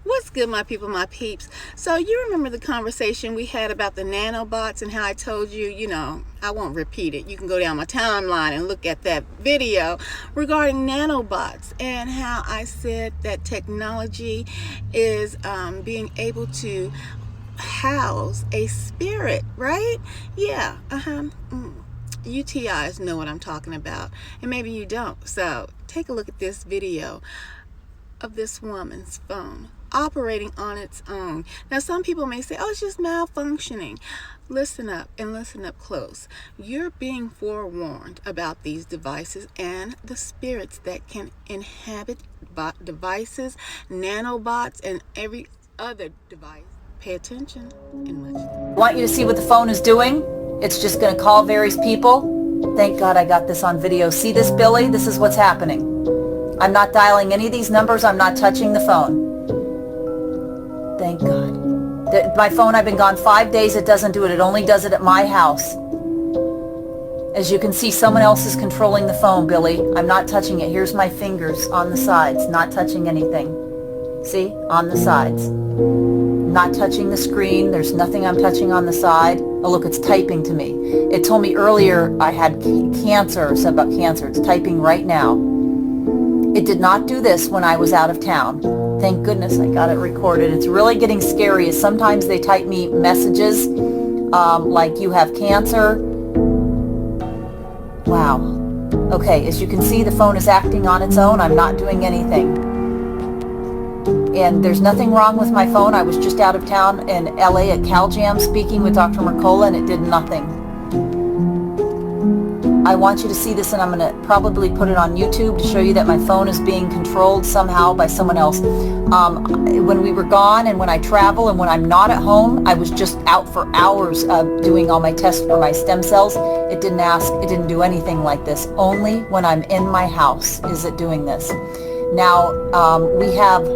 What's good, my people, my peeps? So you remember the conversation we had about the nanobots and how I told you, I won't repeat it. You can go down my timeline and look at that video regarding nanobots and how I said that technology is being able to house a spirit, right? Yeah, UTIs know what I'm talking about, and maybe you don't. So take a look at this video of this woman's phone operating on its own. Now, some people may say, oh, it's just malfunctioning. Listen up and listen up close. You're being forewarned about these devices and the spirits that can inhabit devices, nanobots, and every other device. Pay attention and much. I want you to see what the phone is doing. It's just going to call various people. Thank God I got this on video. See this, Billy? This is what's happening. I'm not dialing any of these numbers. I'm not touching the phone. Thank God. My phone, I've been gone 5 days. It doesn't do it. It only does it at my house. As you can see, someone else is controlling the phone, Billy. I'm not touching it. Here's my fingers on the sides. Not touching anything. See? On the sides. Not touching the screen. There's nothing I'm touching on the side. Oh, look, it's typing to me. It told me earlier I had cancer, or something about cancer. It's typing right now. It did not do this when I was out of town. Thank goodness I got it recorded. It's really getting scary. Sometimes they type me messages like you have cancer. Wow. Okay, as you can see, the phone is acting on its own. I'm not doing anything. And there's nothing wrong with my phone. I was just out of town in LA at CalJam speaking with Dr. Mercola, and it did nothing. I want you to see this, and I'm going to probably put it on YouTube to show you that my phone is being controlled somehow by someone else. When we were gone and when I travel and when I'm not at home, I was just out for hours doing all my tests for my stem cells. It didn't do anything like this. Only when I'm in my house is it doing this. Now, we have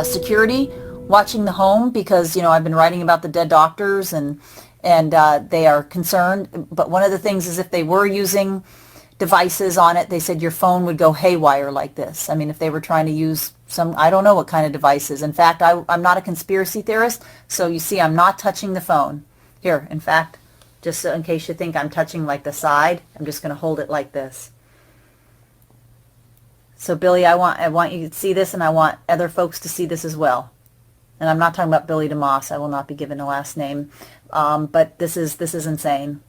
security watching the home because, I've been writing about the dead doctors and they are concerned. But one of the things is if they were using devices on it, they said your phone would go haywire like this. I mean, if they were trying to use I don't know what kind of devices. In fact, I'm not a conspiracy theorist, so you see I'm not touching the phone. Here, in fact, just so in case you think I'm touching like the side, I'm just going to hold it like this. So Billy, I want you to see this, and I want other folks to see this as well. And I'm not talking about Billy DeMoss. I will not be given a last name. But this is insane.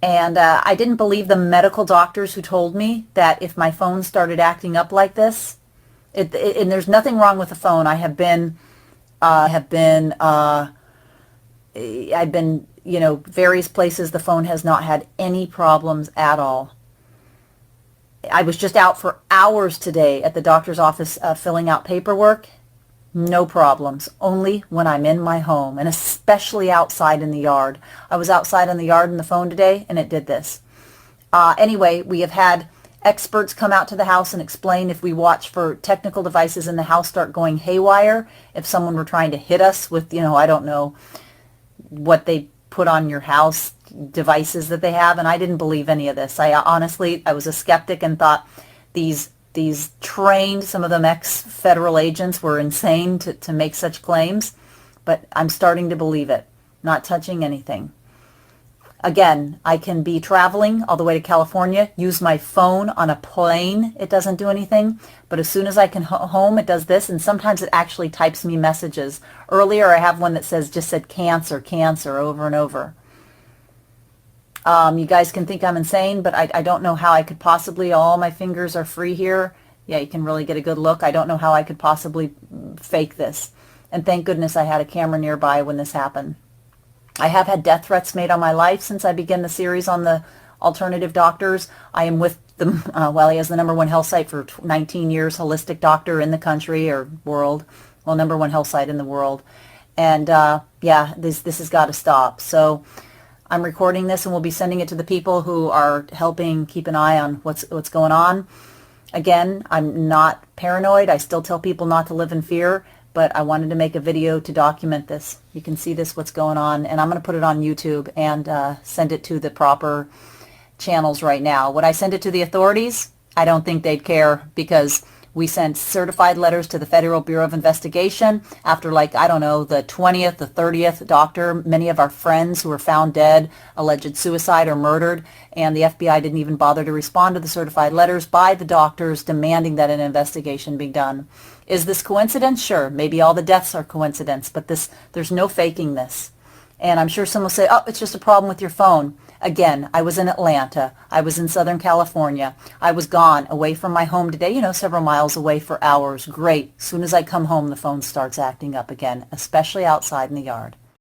And I didn't believe the medical doctors who told me that if my phone started acting up like this, and there's nothing wrong with the phone. I've been, various places. The phone has not had any problems at all. I was just out for hours today at the doctor's office filling out paperwork. No problems, only when I'm in my home, and especially outside in the yard. I was outside in the yard in the phone today, and it did this. Anyway, we have had experts come out to the house and explain if we watch for technical devices in the house start going haywire, if someone were trying to hit us with, I don't know what they put on your house, devices that they have, and I didn't believe any of this. I was a skeptic and thought these trained, some of them ex-federal agents, were insane to make such claims, but I'm starting to believe it. Not touching anything. Again, I can be traveling all the way to California, use my phone on a plane. It doesn't do anything, but as soon as I can home, it does this, and sometimes it actually types me messages. Earlier, I have one that just said cancer, cancer, over and over. You guys can think I'm insane, but I don't know how I could possibly, all my fingers are free here. Yeah, you can really get a good look. I don't know how I could possibly fake this. And thank goodness I had a camera nearby when this happened. I have had death threats made on my life since I began the series on the alternative doctors. I am with them, he has the #1 health site for 19 years, holistic doctor in the country or world. Well, #1 health site in the world. And this has got to stop. So I'm recording this and we'll be sending it to the people who are helping keep an eye on what's going on. Again, I'm not paranoid. I still tell people not to live in fear, but I wanted to make a video to document this. You can see what's going on, and I'm going to put it on YouTube and send it to the proper channels right now. Would I send it to the authorities? I don't think they'd care, because We sent certified letters to the Federal Bureau of Investigation after, like, I don't know, the 20th, the 30th doctor. Many of our friends who were found dead, alleged suicide or murdered, and the FBI didn't even bother to respond to the certified letters by the doctors demanding that an investigation be done. Is this coincidence? Sure. Maybe all the deaths are coincidence, but there's no faking this. And I'm sure someone will say, oh, it's just a problem with your phone. Again, I was in Atlanta. I was in Southern California. I was gone, away from my home today, several miles away for hours. Great. As soon as I come home, the phone starts acting up again, especially outside in the yard.